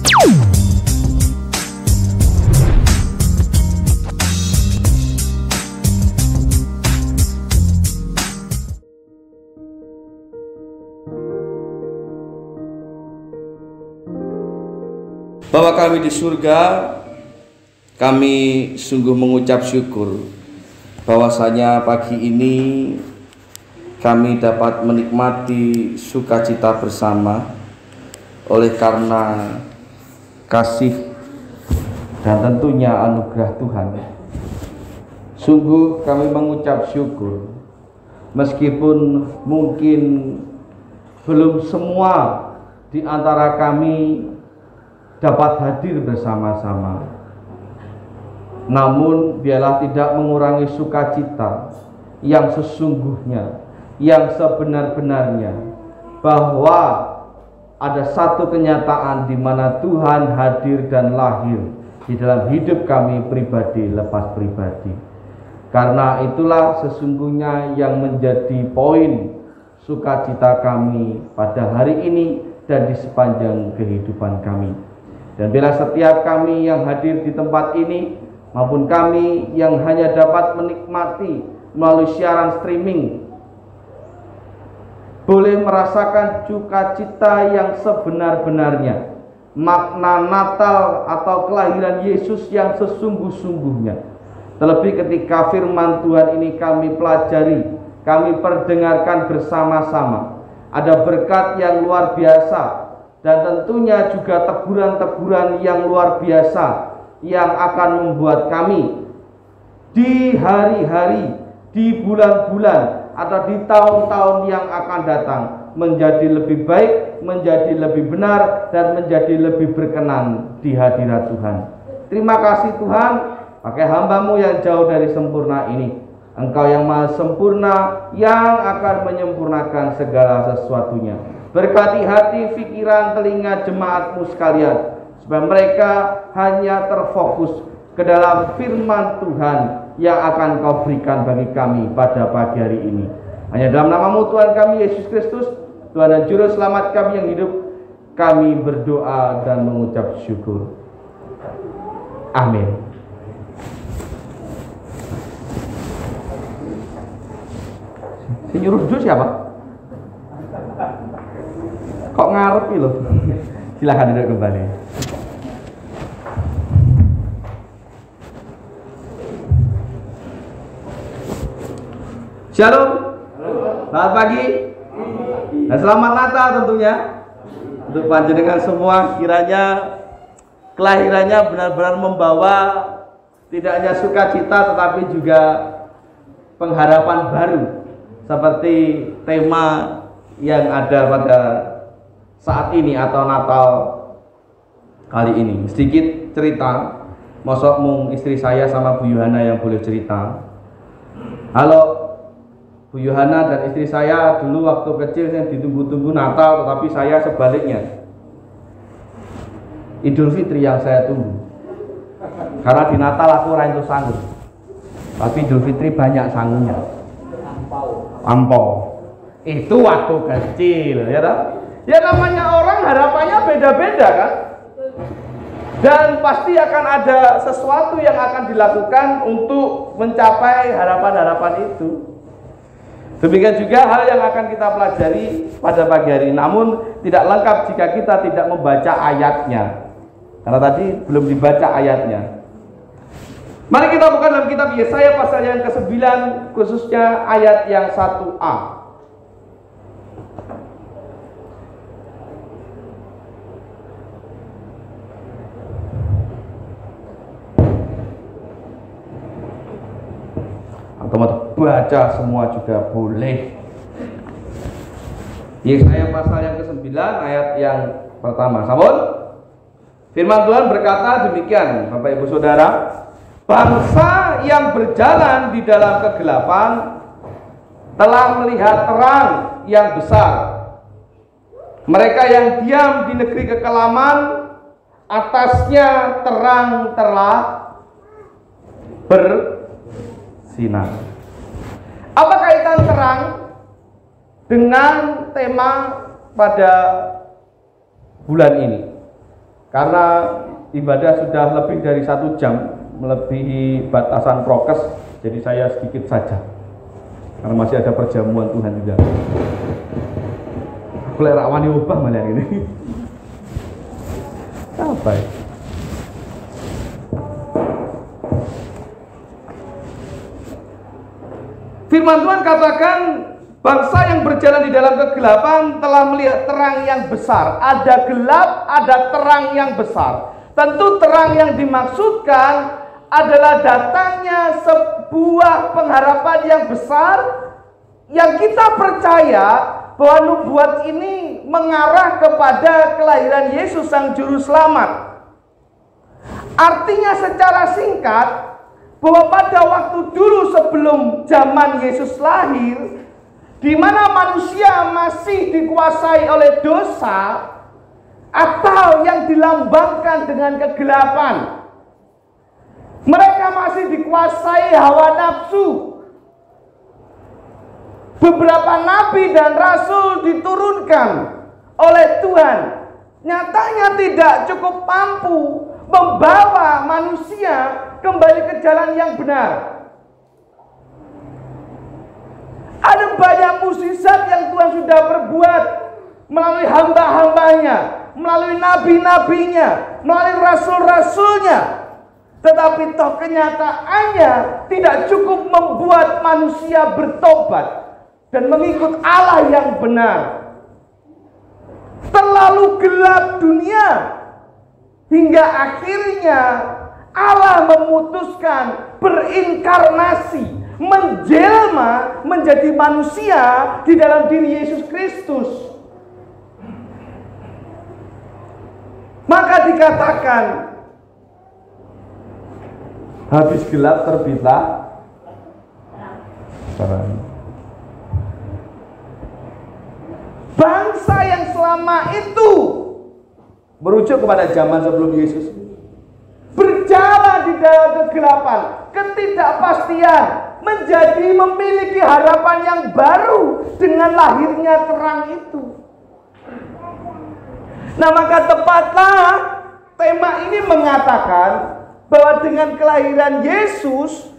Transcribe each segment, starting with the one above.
Bapa kami di surga, kami sungguh mengucap syukur bahwasanya pagi ini kami dapat menikmati sukacita bersama oleh karena kasih dan tentunya anugerah Tuhan. Sungguh kami mengucap syukur meskipun mungkin belum semua di antara kami dapat hadir bersama-sama, namun biarlah tidak mengurangi sukacita yang sesungguhnya, yang sebenar-benarnya, bahwa ada satu kenyataan di mana Tuhan hadir dan lahir di dalam hidup kami pribadi lepas pribadi. Karena itulah sesungguhnya yang menjadi poin sukacita kami pada hari ini dan di sepanjang kehidupan kami. Dan bila setiap kami yang hadir di tempat ini maupun kami yang hanya dapat menikmati melalui siaran streaming boleh merasakan sukacita yang sebenar-benarnya, makna Natal atau kelahiran Yesus yang sesungguh-sungguhnya. Terlebih ketika firman Tuhan ini kami pelajari, kami perdengarkan bersama-sama, ada berkat yang luar biasa dan tentunya juga teguran-teguran yang luar biasa yang akan membuat kami di hari-hari, di bulan-bulan atau di tahun-tahun yang akan datang menjadi lebih baik, menjadi lebih benar, dan menjadi lebih berkenan di hadirat Tuhan. Terima kasih Tuhan, pakai hamba-Mu yang jauh dari sempurna ini. Engkau yang maha sempurna, yang akan menyempurnakan segala sesuatunya. Berkati hati, pikiran, telinga jemaat-Mu sekalian, supaya mereka hanya terfokus ke dalam firman Tuhan yang akan Kau berikan bagi kami pada pagi hari ini. Hanya dalam nama-Mu Tuhan kami Yesus Kristus, Tuhan dan Juru Selamat kami yang hidup, kami berdoa dan mengucap syukur. Amin. Si nyuruh duduk siapa? Kok ngarepi loh? Silahkan duduk kembali. Shalom. Selamat pagi. Dan selamat Natal tentunya untuk panjenengan semua. Kiranya kelahirannya benar-benar membawa tidak hanya sukacita tetapi juga pengharapan baru, seperti tema yang ada pada saat ini atau Natal kali ini. Sedikit cerita, mosok mung istri saya sama Bu Yohana yang boleh cerita. Halo Bu Yohana dan istri saya, dulu waktu kecil yang ditunggu-tunggu Natal, tetapi saya sebaliknya, Idul Fitri yang saya tunggu. Karena di Natal aku ora entuk sangu, tapi Idul Fitri banyak sangunya. Ampau. Itu waktu kecil, ya tak? Ya namanya orang harapannya beda-beda kan? Dan pasti akan ada sesuatu yang akan dilakukan untuk mencapai harapan-harapan itu. Demikian juga hal yang akan kita pelajari pada pagi hari ini. Namun tidak lengkap jika kita tidak membaca ayatnya, karena tadi belum dibaca ayatnya. Mari kita buka dalam kitab Yesaya pasal yang ke-9, khususnya ayat yang 1a. Atau mau baca semua juga boleh. Yesaya pasal yang ke-9 ayat yang pertama. Sampun? Firman Tuhan berkata demikian, Bapak Ibu Saudara, bangsa yang berjalan di dalam kegelapan telah melihat terang yang besar. Mereka yang diam di negeri kekelaman, atasnya terang telah bersinar. Apa kaitan terang dengan tema pada bulan ini? Karena ibadah sudah lebih dari 1 jam, melebihi batasan prokes, jadi saya sedikit saja. Karena masih ada perjamuan Tuhan juga. Aku lek rawani ubah malah ini. Apa ya? Firman Tuhan katakan, bangsa yang berjalan di dalam kegelapan telah melihat terang yang besar. Ada gelap, ada terang yang besar. Tentu terang yang dimaksudkan adalah datangnya sebuah pengharapan yang besar, yang kita percaya bahwa nubuat ini mengarah kepada kelahiran Yesus Sang Juru Selamat. Artinya secara singkat, bahwa pada waktu dulu sebelum zaman Yesus lahir, di mana manusia masih dikuasai oleh dosa, atau yang dilambangkan dengan kegelapan, mereka masih dikuasai hawa nafsu. Beberapa nabi dan rasul diturunkan oleh Tuhan, nyatanya tidak cukup mampu membawa manusia kembali ke jalan yang benar. Ada banyak mukjizat yang Tuhan sudah perbuat melalui hamba-hambanya, melalui nabi-nabinya, melalui rasul-rasulnya. Tetapi toh kenyataannya tidak cukup membuat manusia bertobat dan mengikut Allah yang benar. Terlalu gelap dunia, hingga akhirnya Allah memutuskan berinkarnasi, menjelma menjadi manusia di dalam diri Yesus Kristus. Maka dikatakan, habis gelap terbitlah terang. Bangsa yang selama itu merujuk kepada zaman sebelum Yesus, berjalan di dalam kegelapan, ketidakpastian, menjadi memiliki harapan yang baru dengan lahirnya terang itu. Nah, maka tepatlah tema ini mengatakan bahwa dengan kelahiran Yesus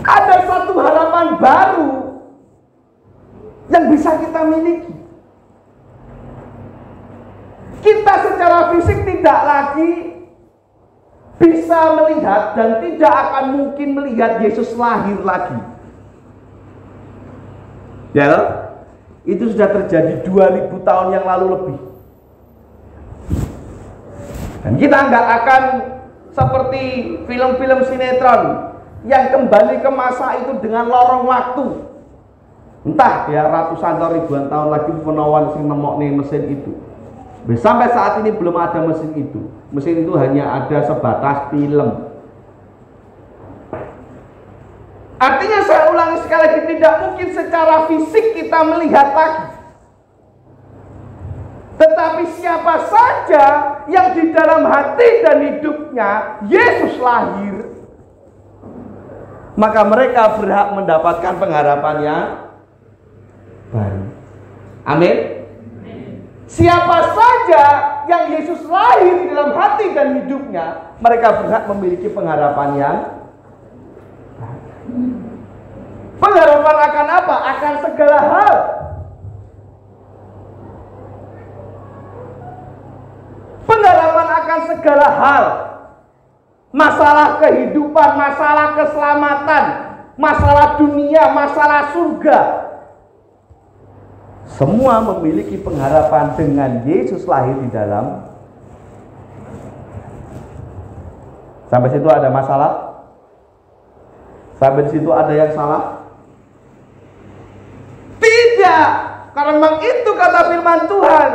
ada satu harapan baru yang bisa kita miliki. Kita secara fisik tidak lagi bisa melihat dan tidak akan mungkin melihat Yesus lahir lagi. Ya, itu sudah terjadi 2000 tahun yang lalu lebih. Dan kita nggak akan seperti film-film sinetron yang kembali ke masa itu dengan lorong waktu. Entah ya ratusan atau ribuan tahun lagi penawan sing nemokne mesin itu. Sampai saat ini belum ada mesin itu. Mesin itu hanya ada sebatas film. Artinya saya ulangi sekali lagi, tidak mungkin secara fisik kita melihat lagi. Tetapi siapa saja yang di dalam hati dan hidupnya Yesus lahir, maka mereka berhak mendapatkan pengharapan yang baru. Amin. Siapa saja yang Yesus lahir di dalam hati dan hidupnya, mereka berhak memiliki pengharapan yang baru. Pengharapan akan apa? Akan segala hal. Pengharapan akan segala hal. Masalah kehidupan, masalah keselamatan, masalah dunia, masalah surga. Semua memiliki pengharapan dengan Yesus lahir di dalam. Sampai situ ada masalah? Sampai di situ ada yang salah? Tidak, karena memang itu kata firman Tuhan.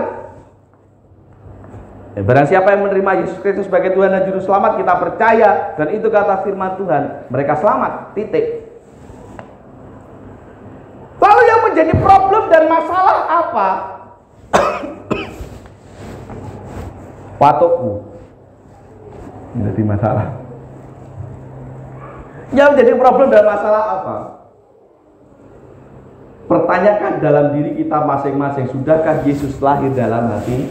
Barang siapa yang menerima Yesus Kristus sebagai Tuhan dan Juru Selamat, kita percaya, dan itu kata firman Tuhan, mereka selamat, titik. Lalu yang menjadi problem dan masalah apa? Patukmu menjadi masalah. Yang menjadi problem dan masalah apa? Pertanyakan dalam diri kita masing-masing, sudahkah Yesus lahir dalam hati?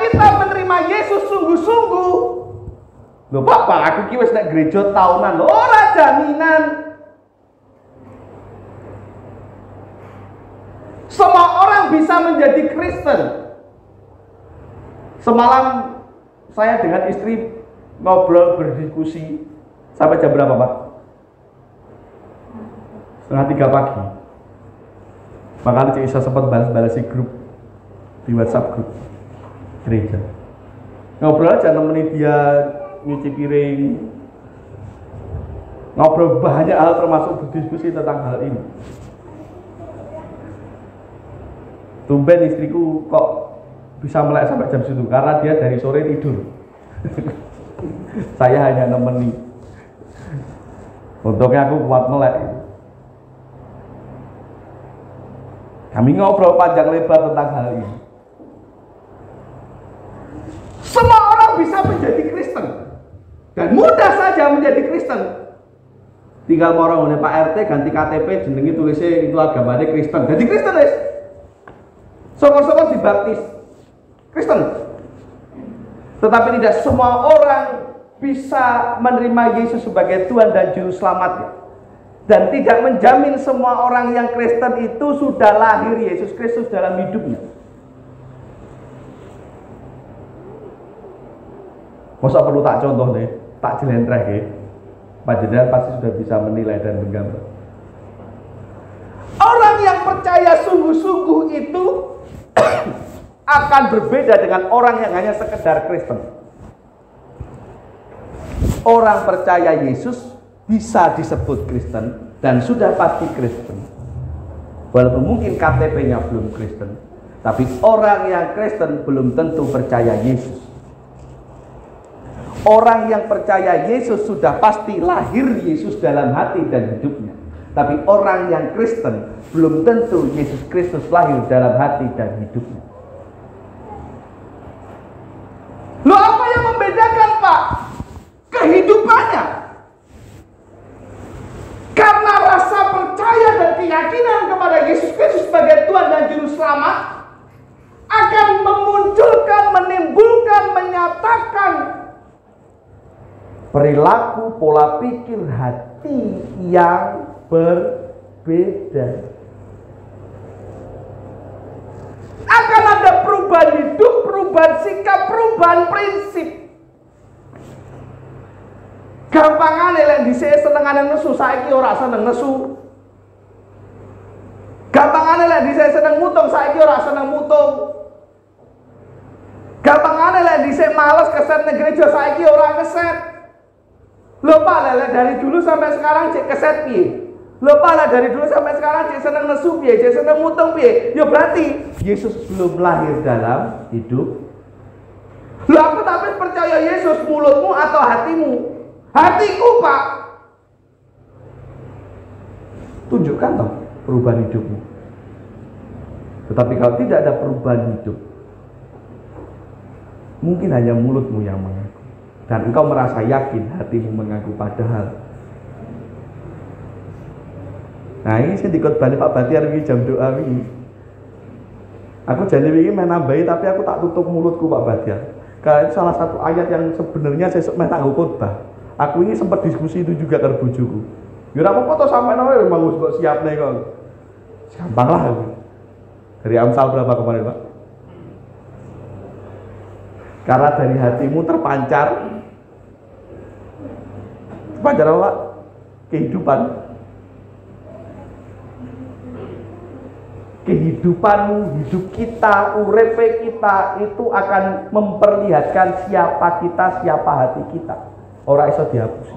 kita menerima Yesus sungguh-sungguh, loh Pak, aku ki wis nek gereja tahunan, lho ora jaminan. Semua orang bisa menjadi Kristen. Semalam saya dengan istri ngobrol berdiskusi sampai jam berapa Pak? 2:30 pagi. Makanya Cik Isa sempat balas-balas di grup, di WhatsApp grup gereja. Ngobrol aja, nemenin dia nyuci piring, ngobrol banyak hal termasuk berdiskusi tentang hal ini. Tumben istriku kok bisa melek sampai jam situ karena dia dari sore tidur. Saya hanya nemeni. Untungnya aku kuat melek. Kami ngobrol panjang lebar tentang hal ini. Semua orang bisa menjadi Kristen dan mudah saja menjadi Kristen. Tinggal orang oleh Pak RT ganti KTP jenengi tulisnya itu agamanya Kristen. Jadi Kristen guys. Sokor-sokor dibaptis Kristen. Tetapi tidak semua orang bisa menerima Yesus sebagai Tuhan dan Juru Selamatnya. Dan tidak menjamin semua orang yang Kristen itu sudah lahir Yesus Kristus dalam hidupnya. Masa perlu tak contoh deh, tak jelentreh ya. Panjenengan pasti sudah bisa menilai dan menggambar. Orang yang percaya sungguh-sungguh itu akan berbeda dengan orang yang hanya sekedar Kristen. Orang percaya Yesus bisa disebut Kristen dan sudah pasti Kristen. Walaupun mungkin KTP-nya belum Kristen, tapi orang yang Kristen belum tentu percaya Yesus. Orang yang percaya Yesus sudah pasti lahir Yesus dalam hati dan hidupnya. Tapi orang yang Kristen belum tentu Yesus Kristus lahir dalam hati dan hidupnya. Loh, apa yang membedakan Pak? Kehidupannya. Karena rasa percaya dan keyakinan kepada Yesus Kristus sebagai Tuhan dan Juru Selamat akan memunculkan, menimbulkan, menyatakan perilaku, pola pikir, hati yang berbeda. Akan ada perubahan hidup, perubahan sikap, perubahan prinsip. Gampangane lek dhisik senengane nesu, saiki ora seneng nesu. Gampangane lek dhisik seneng mutung, saiki ora seneng mutung. Gampangane lek dhisik males keset nang gereja, saiki ora keset. Lho Pak, lek dari dulu sampai sekarang cek keset piye? Lho Pak, lek dari dulu sampai sekarang cek seneng nesu piye, cek seneng mutung piye? Ya berarti Yesus belum lahir dalam hidup. Lho aku tapi percaya Yesus, mulutmu atau hatimu? Hatiku Pak. Tunjukkan toh perubahan hidupmu. Tetapi kalau tidak ada perubahan hidup, mungkin hanya mulutmu yang mengaku dan engkau merasa yakin hatimu mengaku padahal. Nah ini saya dikotbani Pak Batiar ini jam doa ini. Aku jadi ingin menambahi tapi aku tak tutup mulutku Pak Batiar. Karena itu salah satu ayat yang sebenarnya saya menangguh khotbah. Aku ini sempat diskusi itu juga ke bojoku. Ya ora apa-apa to sampean wae memang wis kok siap nih kok. Gampang lah aku. Dari Amsal berapa kemarin, Pak? Karena dari hatimu terpancar apa, Pak? Kehidupan. Kehidupanmu, hidup kita, urepe kita itu akan memperlihatkan siapa kita, siapa hati kita. Ora iso dihapus.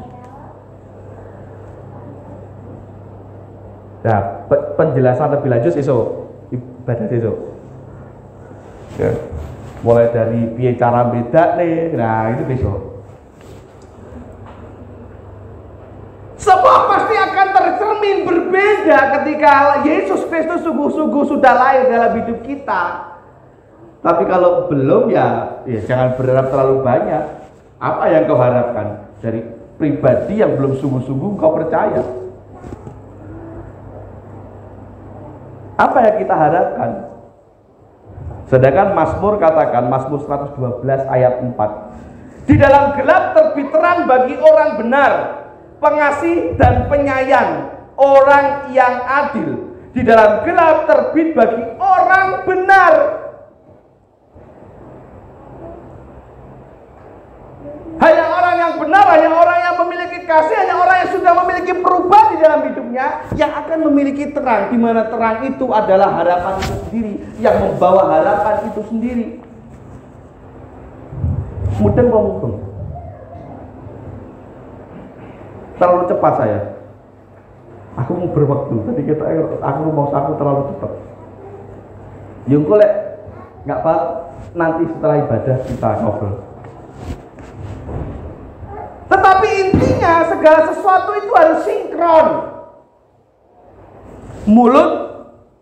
Nah, penjelasan lebih lanjut iso ibadah iso. Ya. Mulai dari piye cara beda nih. Nah, itu besok. Semua pasti akan tercermin berbeda ketika Yesus Kristus sungguh-sungguh sudah lahir dalam hidup kita. Tapi kalau belum ya jangan berharap terlalu banyak. Apa yang kau harapkan dari pribadi yang belum sungguh-sungguh kau percaya? Apa yang kita harapkan? Sedangkan Mazmur katakan, Mazmur 112 ayat 4, di dalam gelap terbit terang bagi orang benar, pengasih dan penyayang, orang yang adil. Di dalam gelap terbit bagi orang benar. Hanya orang yang benar, hanya orang yang memiliki kasih, hanya orang yang sudah memiliki perubahan di dalam hidupnya yang akan memiliki terang, di mana terang itu adalah harapan itu sendiri, yang membawa harapan itu sendiri. Mudeng ngomong. Terlalu cepat saya. Aku mau berwaktu. Tadi aku mau terlalu cepat. Yung kolek nggak apa, nanti setelah ibadah kita ngobrol. Tetapi intinya segala sesuatu itu harus sinkron. Mulut,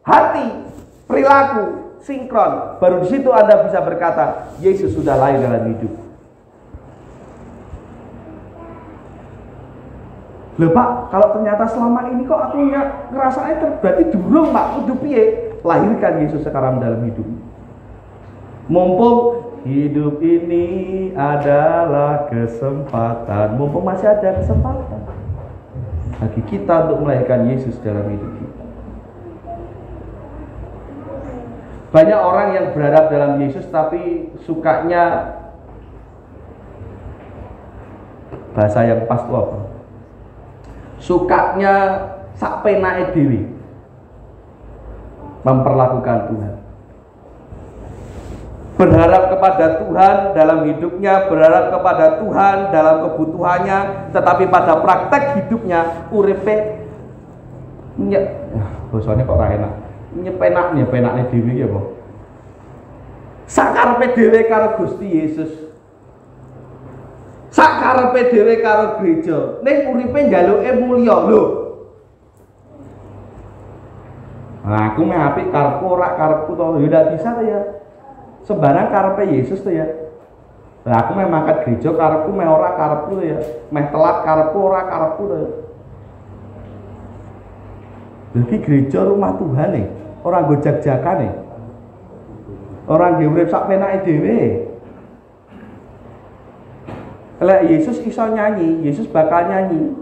hati, perilaku sinkron. Baru di situ Anda bisa berkata, Yesus sudah lahir dalam hidup. Loh Pak, kalau ternyata selama ini kok aku ngerasanya berarti durung Pak, kudu piye? Lahirkan Yesus sekarang dalam hidup. Mumpung hidup ini adalah kesempatan, mumpung masih ada kesempatan bagi kita untuk melahirkan Yesus dalam hidup kita. Banyak orang yang berharap dalam Yesus tapi sukanya bahasa yang pas itu apa? Sukanya sak penake dhewe memperlakukan Tuhan. Berharap kepada Tuhan dalam hidupnya, berharap kepada Tuhan dalam kebutuhannya, tetapi pada praktek hidupnya uripe bosone kok ora enak. Nyepenakne dhewe ya apa? Sakarepe dhewe karo Gusti Yesus. Sakarepe dhewe karo gereja. Ning uripe njaluke mulya lho. Nah, aku meh apik karepku ora karepku to. Ya ndak bisa to ya. Sembarang karepe Yesus to ya. Nah, aku meh mangkat gereja karepku meh ora karepku to ya. Meh telat karepku ora karepku to ya. Jadi gereja rumah Tuhan nih, orang gojak-jakan nih, orang nggih urip sak penake dhewe. Lek Yesus iso nyanyi, Yesus bakal nyanyi.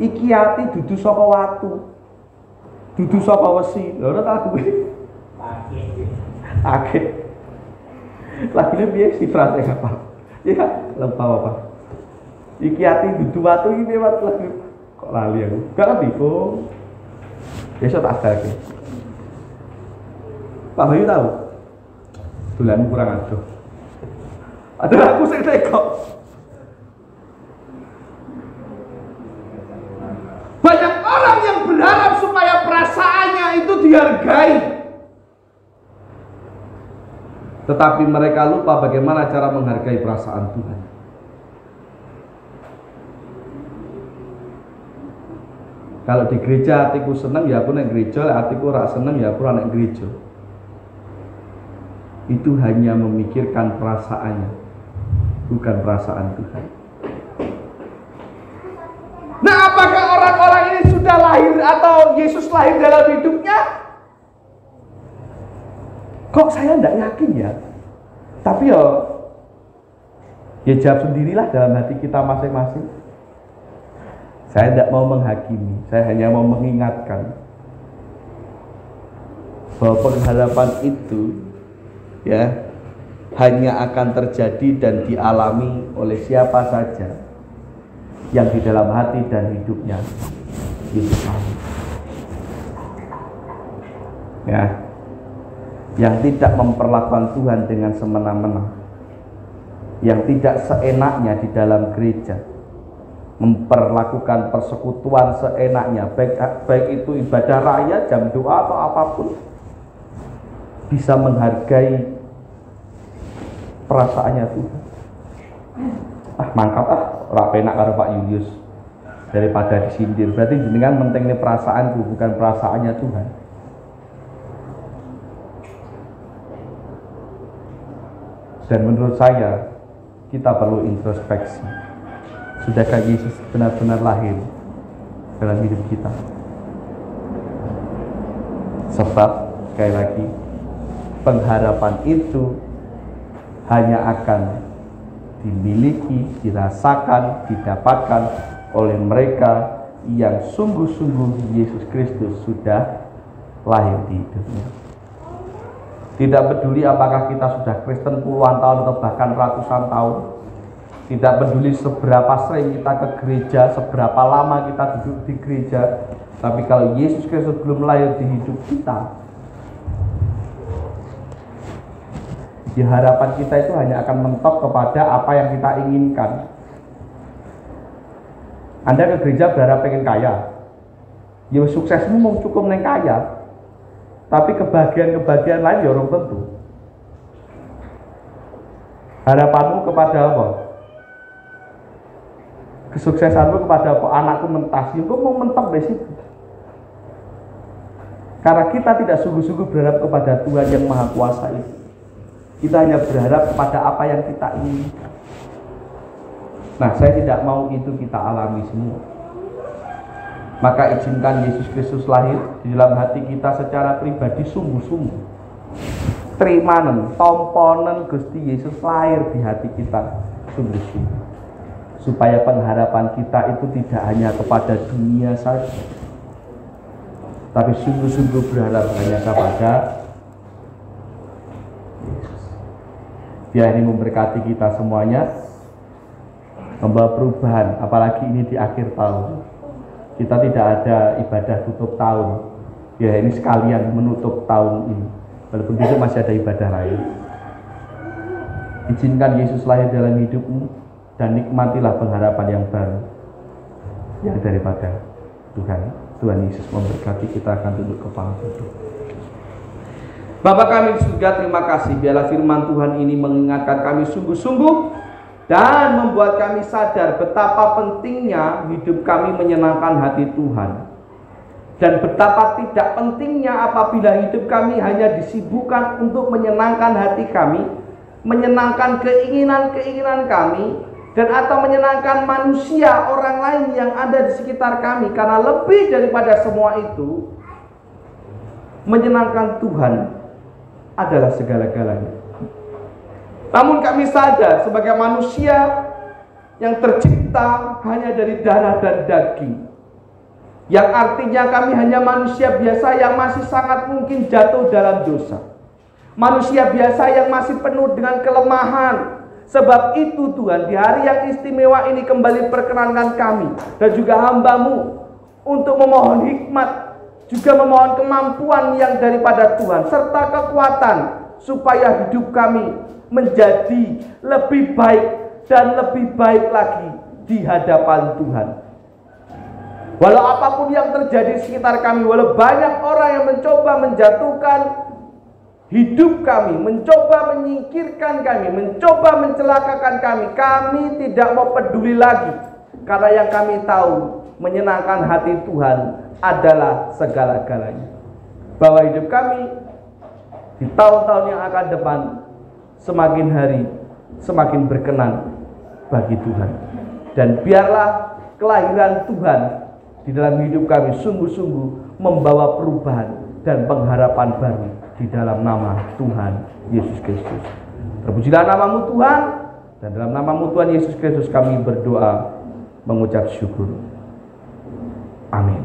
Iki ati dudu saka watu, dudu saka wesi. Lha ora tak kuwi. Akeh. Lagine piye si frase apa? Ya, lupa apa. Iki ati dudu watu iki piye watu lagi. Kok lali aku. Gak ngerti kok. Besok tak ajarke. Pak Bayu tahu? Dolan kurang adoh. Ada aku sing teko. Banyak orang yang berharap supaya perasaannya itu dihargai. Tetapi mereka lupa bagaimana cara menghargai perasaan Tuhan. Kalau di gereja hatiku seneng ya aku naik gereja, hatiku ora seneng ya aku ora naik gereja. Itu hanya memikirkan perasaannya, bukan perasaan Tuhan. Nah, apakah orang-orang ini sudah lahir atau Yesus lahir dalam hidupnya? Kok saya tidak yakin ya? Tapi ya jawab sendirilah dalam hati kita masing-masing. Saya tidak mau menghakimi, saya hanya mau mengingatkan bahwa pengharapan itu ya hanya akan terjadi dan dialami oleh siapa saja yang di dalam hati dan hidupnya Yesus. Ya, yang tidak memperlakukan Tuhan dengan semena-mena, yang tidak seenaknya di dalam gereja, memperlakukan persekutuan seenaknya, baik itu ibadah raya, jam doa atau apapun, bisa menghargai perasaannya Tuhan. Mangkap ora penak karo Pak Julius daripada disindir. Berarti jenengan pentingnya perasaanku bukan perasaannya Tuhan. Dan menurut saya kita perlu introspeksi. Sudahkah Yesus benar-benar lahir dalam hidup kita? Sebab sekali lagi pengharapan itu hanya akan dimiliki, dirasakan, didapatkan oleh mereka yang sungguh-sungguh Yesus Kristus sudah lahir di hidupnya. Tidak peduli apakah kita sudah Kristen puluhan tahun atau bahkan ratusan tahun, tidak peduli seberapa sering kita ke gereja, seberapa lama kita duduk di gereja, tapi kalau Yesus Kristus belum lahir di hidup kita, di harapan kita itu hanya akan mentok kepada apa yang kita inginkan. Anda ke gereja berharap pengen kaya, ya suksesmu mau cukup neng kaya, tapi kebahagiaan lain ya orang tentu. Harapanmu kepada apa? Kesuksesanmu kepada apa? Anakku mentas, ya kok mau mentok di situ. Karena kita tidak sungguh-sungguh berharap kepada Tuhan yang Maha Kuasa itu. Kita hanya berharap kepada apa yang kita inginkan. Nah, saya tidak mau itu kita alami semua. Maka izinkan Yesus Kristus lahir di dalam hati kita secara pribadi sungguh-sungguh. Terimanen, tomponen Gusti Yesus lahir di hati kita sungguh-sungguh. Supaya pengharapan kita itu tidak hanya kepada dunia saja, tapi sungguh-sungguh berharap hanya kepada Yesus. Dia ini memberkati kita semuanya, membawa perubahan, apalagi ini di akhir tahun. Kita tidak ada ibadah tutup tahun, ya ini sekalian menutup tahun ini, walaupun besok masih ada ibadah lain. Izinkan Yesus lahir dalam hidupmu dan nikmatilah pengharapan yang baru yang daripada Tuhan. Tuhan Yesus memberkati. Kita akan tunduk kepala berdoa. Bapa kami di surga, terima kasih biarlah firman Tuhan ini mengingatkan kami sungguh-sungguh dan membuat kami sadar betapa pentingnya hidup kami menyenangkan hati Tuhan, dan betapa tidak pentingnya apabila hidup kami hanya disibukkan untuk menyenangkan hati kami, menyenangkan keinginan-keinginan kami, dan atau menyenangkan manusia orang lain yang ada di sekitar kami. Karena lebih daripada semua itu, menyenangkan Tuhan adalah segala-galanya. Namun kami sadar sebagai manusia yang tercipta hanya dari darah dan daging, yang artinya kami hanya manusia biasa yang masih sangat mungkin jatuh dalam dosa, manusia biasa yang masih penuh dengan kelemahan. Sebab itu Tuhan, di hari yang istimewa ini kembali perkenankan kami dan juga hamba-Mu untuk memohon hikmat, juga memohon kemampuan yang daripada Tuhan, serta kekuatan supaya hidup kami menjadi lebih baik dan lebih baik lagi di hadapan Tuhan. Walau apapun yang terjadi di sekitar kami, walau banyak orang yang mencoba menjatuhkan hidup kami, mencoba menyingkirkan kami, mencoba mencelakakan kami, kami tidak mau peduli lagi. Karena yang kami tahu, menyenangkan hati Tuhan adalah segala-galanya. Bahwa hidup kami di tahun-tahun yang akan depan semakin hari semakin berkenan bagi Tuhan. Dan biarlah kelahiran Tuhan di dalam hidup kami sungguh-sungguh membawa perubahan dan pengharapan baru di dalam nama Tuhan Yesus Kristus. Terpujilah nama-Mu Tuhan, dan dalam nama-Mu Tuhan Yesus Kristus kami berdoa mengucap syukur. Amin.